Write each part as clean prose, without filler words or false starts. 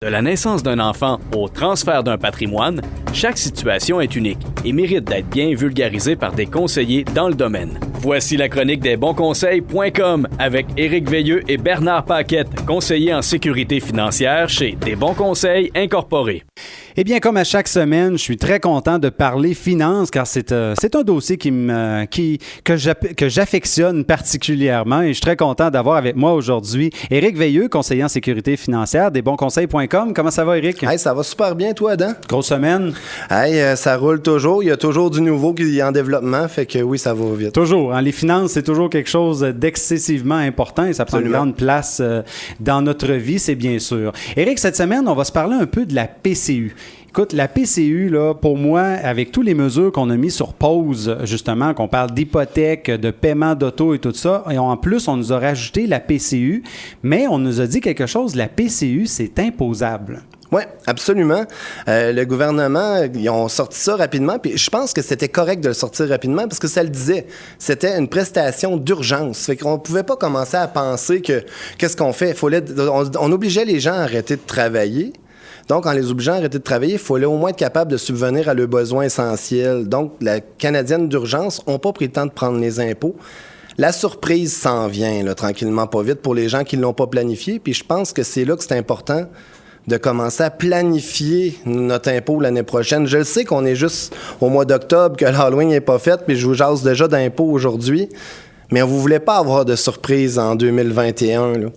De la naissance d'un enfant au transfert d'un patrimoine, chaque situation est unique et mérite d'être bien vulgarisée par des conseillers dans le domaine. Voici la chronique des bonsconseils.com avec Éric Veilleux et Bernard Paquette, conseillers en sécurité financière chez Des Bons Conseils Incorporés. Eh bien, comme à chaque semaine, je suis très content de parler finances car c'est un dossier que j'affectionne particulièrement et je suis très content d'avoir avec moi aujourd'hui Éric Veilleux, conseiller en sécurité financière des bonsconseils.com. Comment ça va, Éric? Hey, ça va super bien, toi, Adam? Grosse semaine? Hey, ça roule toujours. Il y a toujours du nouveau qui est en développement, fait que oui, ça va vite. Toujours. Hein, les finances, c'est toujours quelque chose d'excessivement important et ça prend une grande place dans notre vie, c'est bien sûr. Éric, cette semaine, on va se parler un peu de la PCU. Écoute, la PCU, là, pour moi, avec toutes les mesures qu'on a mises sur pause, justement, qu'on parle d'hypothèque, de paiement d'auto et tout ça, et en plus, on nous a rajouté la PCU, mais on nous a dit quelque chose, la PCU, c'est imposable. Oui, absolument. Le gouvernement, ils ont sorti ça rapidement, puis je pense que c'était correct de le sortir rapidement parce que ça le disait. C'était une prestation d'urgence. Fait qu'on ne pouvait pas commencer à penser que qu'est-ce qu'on fait? On obligeait les gens à arrêter de travailler. Donc, en les obligeant à arrêter de travailler, il fallait au moins être capable de subvenir à leurs besoins essentiels. Donc, la Canadienne d'urgence n'a pas pris le temps de prendre les impôts. La surprise s'en vient, là, tranquillement, pas vite, pour les gens qui ne l'ont pas planifié. Puis je pense que c'est là que c'est important de commencer à planifier notre impôt l'année prochaine. Je le sais qu'on est juste au mois d'octobre, que l'Halloween n'est pas fait, puis je vous jase déjà d'impôts aujourd'hui. Mais on ne voulait pas avoir de surprise en 2021. Là.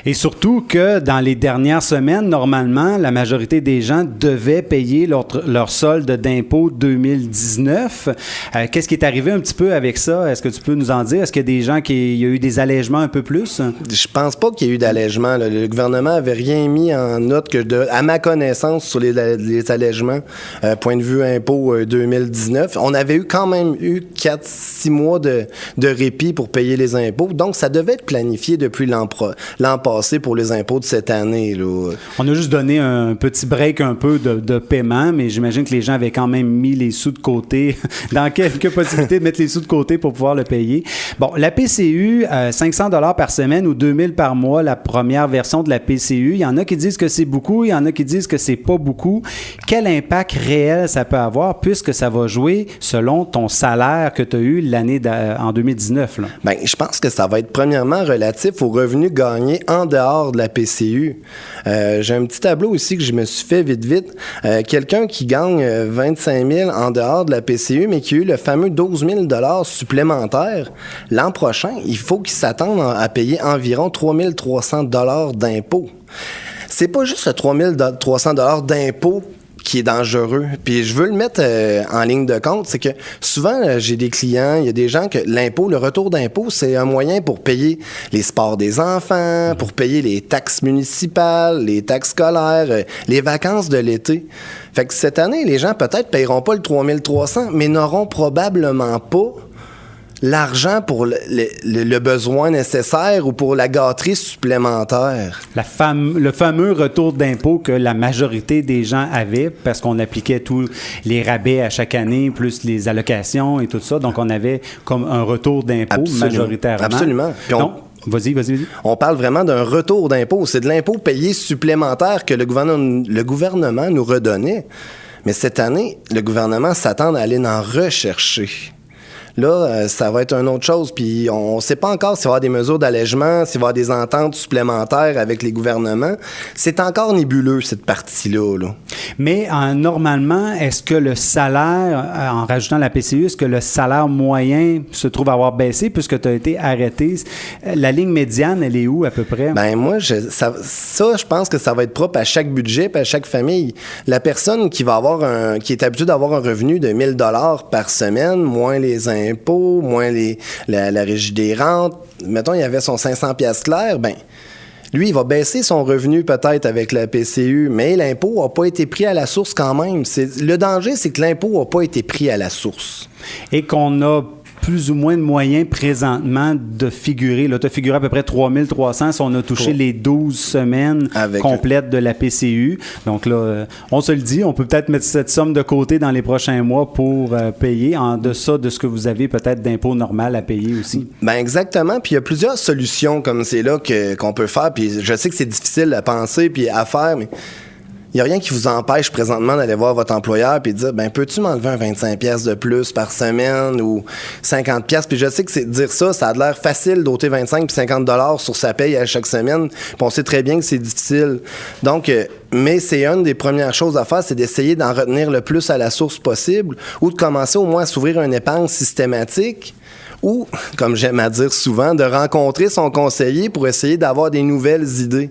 Et surtout que dans les dernières semaines, normalement, la majorité des gens devaient payer leur solde d'impôt 2019. Qu'est-ce qui est arrivé un petit peu avec ça? Est-ce que tu peux nous en dire? Est-ce qu'il y a des gens il y a eu des allègements un peu plus? Je pense pas qu'il y ait eu d'allègement. Là. Le gouvernement avait rien mis en note à ma connaissance sur les allègements. Point de vue impôt 2019. On avait quand même eu 4-6 mois de répit pour payer les impôts. Donc, ça devait être planifié depuis l'an passé pour les impôts de cette année. Là. On a juste donné un petit break un peu de paiement, mais j'imagine que les gens avaient quand même mis les sous de côté, dans quelques possibilités de mettre les sous de côté pour pouvoir le payer. Bon, la PCU, 500 $ par semaine ou 2000 par mois, la première version de la PCU. Il y en a qui disent que c'est beaucoup, il y en a qui disent que c'est pas beaucoup. Quel impact réel ça peut avoir puisque ça va jouer selon ton salaire que tu as eu l'année en 2019, là? Bien, je pense que ça va être premièrement relatif aux revenus gagnés en dehors de la PCU. J'ai un petit tableau ici que je me suis fait vite. Quelqu'un qui gagne 25 000 en dehors de la PCU, mais qui a eu le fameux 12 000 $ supplémentaires, l'an prochain, il faut qu'il s'attende à payer environ 3 300 $ d'impôts. C'est pas juste le 3 300 $ d'impôts qui est dangereux. Puis je veux le mettre en ligne de compte, c'est que souvent, j'ai des clients, il y a des gens que le retour d'impôt, c'est un moyen pour payer les sports des enfants, pour payer les taxes municipales, les taxes scolaires, les vacances de l'été. Fait que cette année, les gens peut-être paieront pas le 3 300, mais n'auront probablement pas l'argent pour le besoin nécessaire ou pour la gâterie supplémentaire. Le fameux retour d'impôt que la majorité des gens avaient parce qu'on appliquait tous les rabais à chaque année, plus les allocations et tout ça. Donc, on avait comme un retour d'impôt majoritairement. Absolument. Donc, Vas-y. On parle vraiment d'un retour d'impôt. C'est de l'impôt payé supplémentaire que le gouvernement nous redonnait. Mais cette année, le gouvernement s'attend à aller en rechercher. Là, ça va être une autre chose. Puis on ne sait pas encore s'il va y avoir des mesures d'allègement, s'il va y avoir des ententes supplémentaires avec les gouvernements. C'est encore nébuleux, cette partie-là. Là. Mais normalement, est-ce que le salaire, en rajoutant la PCU, est-ce que le salaire moyen se trouve avoir baissé puisque tu as été arrêté? La ligne médiane, elle est où à peu près? Ben moi, je pense que ça va être propre à chaque budget et à chaque famille. La personne qui est habituée d'avoir un revenu de 1 000 $ par semaine, moins les impôts, moins la régie des rentes, mettons, il y avait son 500 piastres clair, ben lui, il va baisser son revenu peut-être avec la PCU, mais l'impôt n'a pas été pris à la source quand même. Le danger, c'est que l'impôt n'a pas été pris à la source. Et qu'on a plus ou moins de moyens présentement de figurer. Là, tu as figuré à peu près 3 300 si on a touché les 12 semaines complètes de la PCU. Donc là, on se le dit, on peut peut-être mettre cette somme de côté dans les prochains mois pour payer en deçà de ce que vous avez peut-être d'impôt normal à payer aussi. Ben exactement. Puis il y a plusieurs solutions comme c'est là qu'on peut faire. Puis je sais que c'est difficile à penser puis à faire, mais Il n'y a rien qui vous empêche présentement d'aller voir votre employeur et de dire, ben peux-tu m'enlever un 25 pièces de plus par semaine ou 50 pièces. Puis je sais que dire ça a l'air facile d'ôter 25 puis 50 $ sur sa paye à chaque semaine. Puis on sait très bien que c'est difficile. Donc, mais c'est une des premières choses à faire, c'est d'essayer d'en retenir le plus à la source possible ou de commencer au moins à s'ouvrir une épargne systématique. Ou, comme j'aime à dire souvent, de rencontrer son conseiller pour essayer d'avoir des nouvelles idées.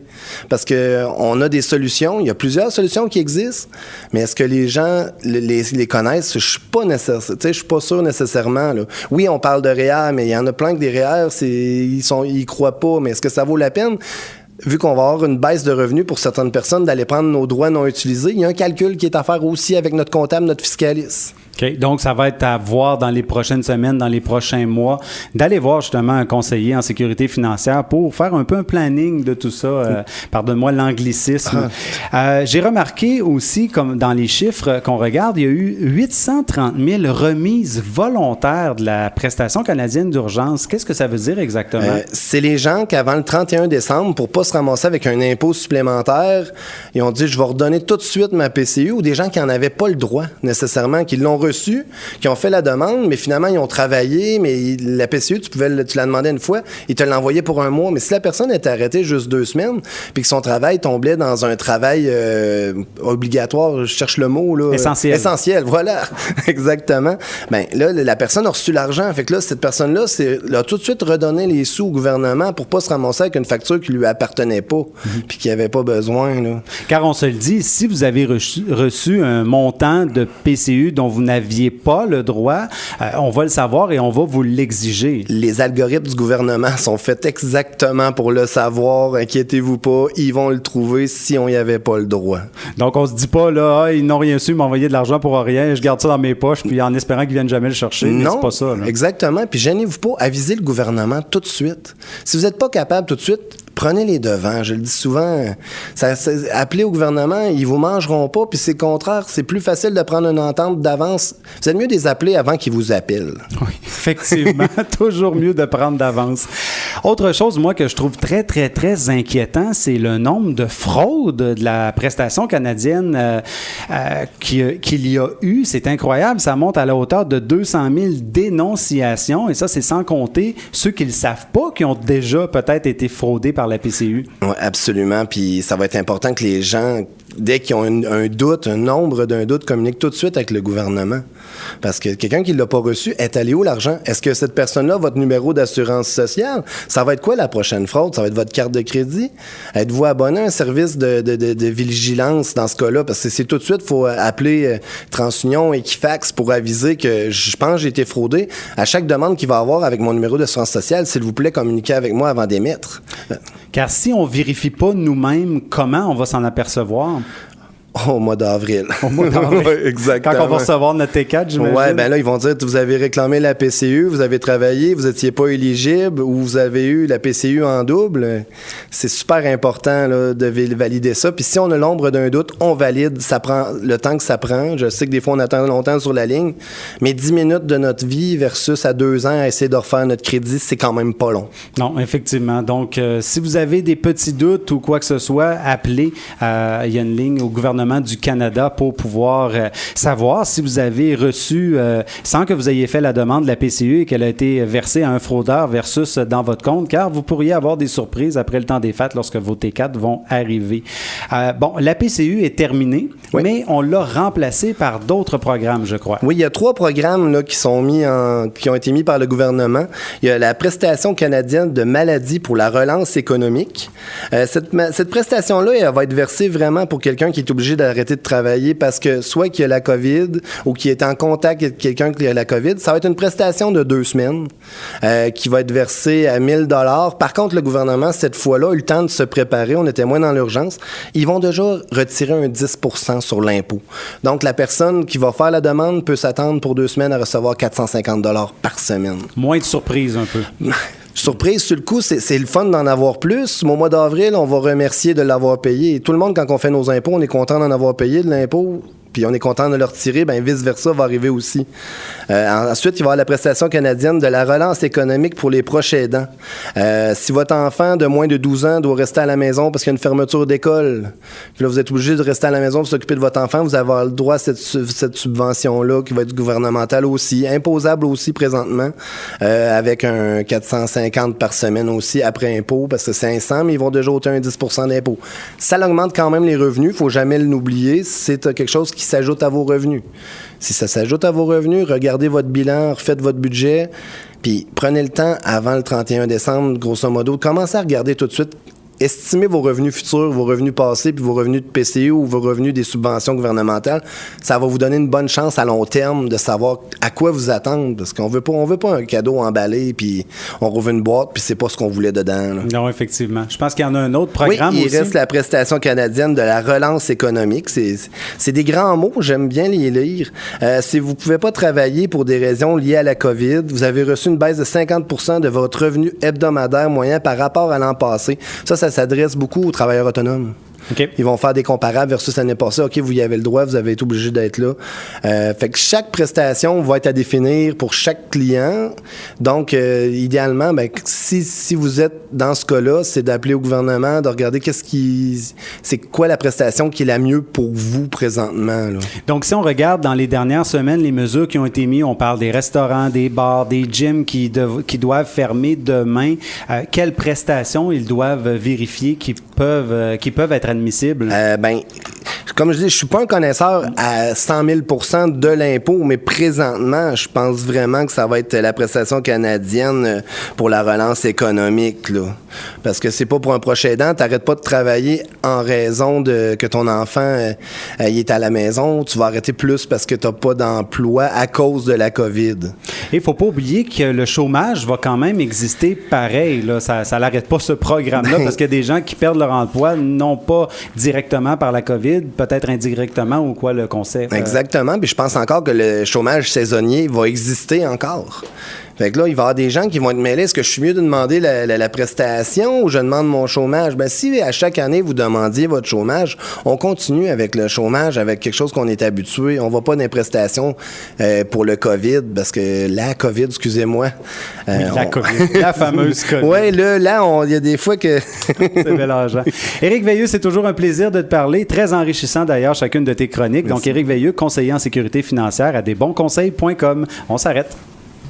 Parce qu'on a des solutions, il y a plusieurs solutions qui existent, mais est-ce que les gens les connaissent? Je suis pas sûr nécessairement. Là. Oui, on parle de REER, mais il y en a plein que des REER, ils croient pas, mais est-ce que ça vaut la peine? Vu qu'on va avoir une baisse de revenus pour certaines personnes d'aller prendre nos droits non utilisés, il y a un calcul qui est à faire aussi avec notre comptable, notre fiscaliste. OK. Donc, ça va être à voir dans les prochaines semaines, dans les prochains mois, d'aller voir justement un conseiller en sécurité financière pour faire un peu un planning de tout ça. Pardonne-moi l'anglicisme. J'ai remarqué aussi, comme dans les chiffres qu'on regarde, il y a eu 830 000 remises volontaires de la prestation canadienne d'urgence. Qu'est-ce que ça veut dire exactement? C'est les gens qui, avant le 31 décembre, pour ne pas se ramasser avec un impôt supplémentaire, ils ont dit, je vais redonner tout de suite ma PCU, ou des gens qui n'en avaient pas le droit nécessairement, qui l'ont reçu, qui ont fait la demande, mais finalement, ils ont travaillé, mais la PCU, tu la demandais une fois, ils te l'envoyaient pour un mois. Mais si la personne était arrêtée juste 2 semaines, puis que son travail tombait dans un travail obligatoire, je cherche le mot, là. Essentiel. Essentiel, voilà. Exactement. Ben là, la personne a reçu l'argent. Fait que là, cette personne-là, a tout de suite redonné les sous au gouvernement pour pas se ramasser avec une facture qui lui appartenait pas, puis qui avait pas besoin, là. Car on se le dit, si vous avez reçu un montant de PCU dont vous n'aviez pas le droit, on va le savoir et on va vous l'exiger. Les algorithmes du gouvernement sont faits exactement pour le savoir. Inquiétez-vous pas, ils vont le trouver si on n'y avait pas le droit. Donc, on se dit pas, là, ils n'ont rien su, ils m'ont envoyé de l'argent pour rien, je garde ça dans mes poches, puis en espérant qu'ils viennent jamais le chercher. Non, c'est pas ça. Là. Exactement. Puis gênez-vous pas, avisez le gouvernement tout de suite. Si vous n'êtes pas capable tout de suite, prenez les devants. Je le dis souvent, appelez au gouvernement, ils vous mangeront pas, puis c'est le contraire, c'est plus facile de prendre une entente d'avance. Vous êtes mieux de les appeler avant qu'ils vous appellent. Oui, effectivement, toujours mieux de prendre d'avance. Autre chose, moi, que je trouve très, très, très inquiétant, c'est le nombre de fraudes de la prestation canadienne qu'il y a eu. C'est incroyable, ça monte à la hauteur de 200 000 dénonciations, et ça, c'est sans compter ceux qui ne le savent pas, qui ont déjà peut-être été fraudés par la PCU. Oui, absolument. Puis ça va être important que les gens, dès qu'ils ont un doute, un nombre d'un doute, communiquent tout de suite avec le gouvernement. Parce que quelqu'un qui ne l'a pas reçu, est allé où l'argent? Est-ce que cette personne-là, votre numéro d'assurance sociale, ça va être quoi la prochaine fraude? Ça va être votre carte de crédit? Êtes-vous abonné à un service de vigilance dans ce cas-là? Parce que c'est tout de suite, il faut appeler TransUnion, Equifax pour aviser que je pense que j'ai été fraudé. À chaque demande qu'il va avoir avec mon numéro d'assurance sociale, s'il vous plaît, communiquez avec moi avant d'émettre. Car si on ne vérifie pas nous-mêmes, comment on va s'en apercevoir? Au mois d'avril. Au mois d'avril. Oui, exactement. Quand on va recevoir notre T4, j'imagine. Oui, bien là, ils vont dire vous avez réclamé la PCU, vous avez travaillé, vous n'étiez pas éligible ou vous avez eu la PCU en double. C'est super important là, de valider ça. Puis si on a l'ombre d'un doute, on valide. Ça prend le temps que ça prend. Je sais que des fois, on attend longtemps sur la ligne, mais 10 minutes de notre vie versus à 2 ans à essayer de refaire notre crédit, c'est quand même pas long. Non, effectivement. Donc, si vous avez des petits doutes ou quoi que ce soit, appelez. Il y a une ligne au gouvernement du Canada pour pouvoir savoir si vous avez reçu, sans que vous ayez fait la demande de la PCU et qu'elle a été versée à un fraudeur versus dans votre compte, car vous pourriez avoir des surprises après le temps des fêtes lorsque vos T4 vont arriver. Bon, la PCU est terminée, oui, mais on l'a remplacée par d'autres programmes, je crois. Oui, il y a 3 programmes là, qui ont été mis par le gouvernement. Il y a la prestation canadienne de maladie pour la relance économique. Cette prestation-là, elle va être versée vraiment pour quelqu'un qui est obligé d'arrêter de travailler parce que soit qu'il y a la COVID ou qu'il est en contact avec quelqu'un qui a la COVID, ça va être une prestation de 2 semaines qui va être versée à 1 000 $. Par contre, le gouvernement, cette fois-là, a eu le temps de se préparer. On était moins dans l'urgence. Ils vont déjà retirer un 10 % sur l'impôt. Donc, la personne qui va faire la demande peut s'attendre pour 2 semaines à recevoir 450 $ par semaine. Moins de surprise un peu. Surprise, sur le coup, c'est le fun d'en avoir plus. Au mois d'avril, on va remercier de l'avoir payé. Et tout le monde, quand on fait nos impôts, on est content d'en avoir payé de l'impôt. puis on est content de le retirer, bien vice-versa va arriver aussi. Ensuite, il va y avoir la prestation canadienne de la relance économique pour les proches aidants. Si votre enfant de moins de 12 ans doit rester à la maison parce qu'il y a une fermeture d'école, puis là, vous êtes obligé de rester à la maison pour s'occuper de votre enfant, vous avez le droit à cette subvention-là qui va être gouvernementale aussi, imposable aussi présentement, avec un 450 par semaine aussi après impôt, parce que c'est 500, mais ils vont déjà ôter un 10 % d'impôt. Ça augmente quand même les revenus, il ne faut jamais l'oublier, c'est quelque chose qui s'ajoute à vos revenus. Si ça s'ajoute à vos revenus, regardez votre bilan, refaites votre budget, puis prenez le temps avant le 31 décembre, grosso modo, commencez à regarder tout de suite. Estimez vos revenus futurs, vos revenus passés, puis vos revenus de PCU ou vos revenus des subventions gouvernementales. Ça va vous donner une bonne chance à long terme de savoir à quoi vous attendre. Parce qu'on veut pas un cadeau emballé, puis on rouvre une boîte, puis c'est pas ce qu'on voulait dedans. Là. Non, effectivement. Je pense qu'il y en a un autre programme aussi. Oui, il reste la prestation canadienne de la relance économique. C'est des grands mots, j'aime bien les lire. Si vous pouvez pas travailler pour des raisons liées à la COVID, vous avez reçu une baisse de 50 % de votre revenu hebdomadaire moyen par rapport à l'an passé. Ça s'adresse beaucoup aux travailleurs autonomes. Okay. Ils vont faire des comparables versus l'année passée. OK, vous y avez le droit, vous avez été obligé d'être là. Fait que chaque prestation va être à définir pour chaque client. Donc, idéalement, ben, si vous êtes dans ce cas-là, c'est d'appeler au gouvernement, de regarder c'est quoi la prestation qui est la mieux pour vous présentement. Là. Donc, si on regarde dans les dernières semaines, les mesures qui ont été mises, on parle des restaurants, des bars, des gyms qui doivent fermer demain. Quelles prestations ils doivent vérifier qui peuvent être admissibles? Comme je dis, je suis pas un connaisseur à 100 000 % de l'impôt, mais présentement, je pense vraiment que ça va être la prestation canadienne pour la relance économique, là. Parce que c'est pas pour un proche aidant, t'arrêtes pas de travailler en raison que ton enfant il est à la maison, tu vas arrêter plus parce que t'as pas d'emploi à cause de la COVID. Et il faut pas oublier que le chômage va quand même exister pareil, là. Ça l'arrête pas ce programme-là, parce qu'il y a des gens qui perdent leur emploi, non pas directement par la COVID, peut-être indirectement ou quoi le concept. Exactement, puis je pense encore que le chômage saisonnier va exister encore. Fait que là, il va y avoir des gens qui vont être mêlés. Est-ce que je suis mieux de demander la prestation ou je demande mon chômage? Ben, si à chaque année, vous demandiez votre chômage, on continue avec le chômage, avec quelque chose qu'on est habitué. On va pas dans les prestations pour le COVID, parce que la COVID, excusez-moi. La COVID, la fameuse COVID. Oui, là, il y a des fois que... C'est mélangeant. Éric Veilleux, c'est toujours un plaisir de te parler. Très enrichissant, d'ailleurs, chacune de tes chroniques. Merci. Donc, Éric Veilleux, conseiller en sécurité financière à desbonsconseils.com. On s'arrête.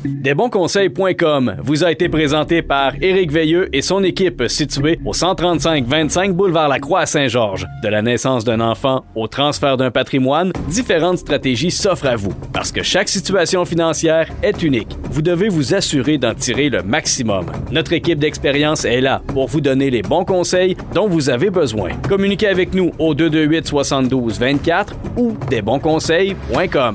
Desbonsconseils.com vous a été présenté par Éric Veilleux et son équipe située au 135-25 boulevard Lacroix à Saint-Georges. De la naissance d'un enfant au transfert d'un patrimoine, différentes stratégies s'offrent à vous. Parce que chaque situation financière est unique, vous devez vous assurer d'en tirer le maximum. Notre équipe d'expérience est là pour vous donner les bons conseils dont vous avez besoin. Communiquez avec nous au 228-72-24 ou desbonsconseils.com.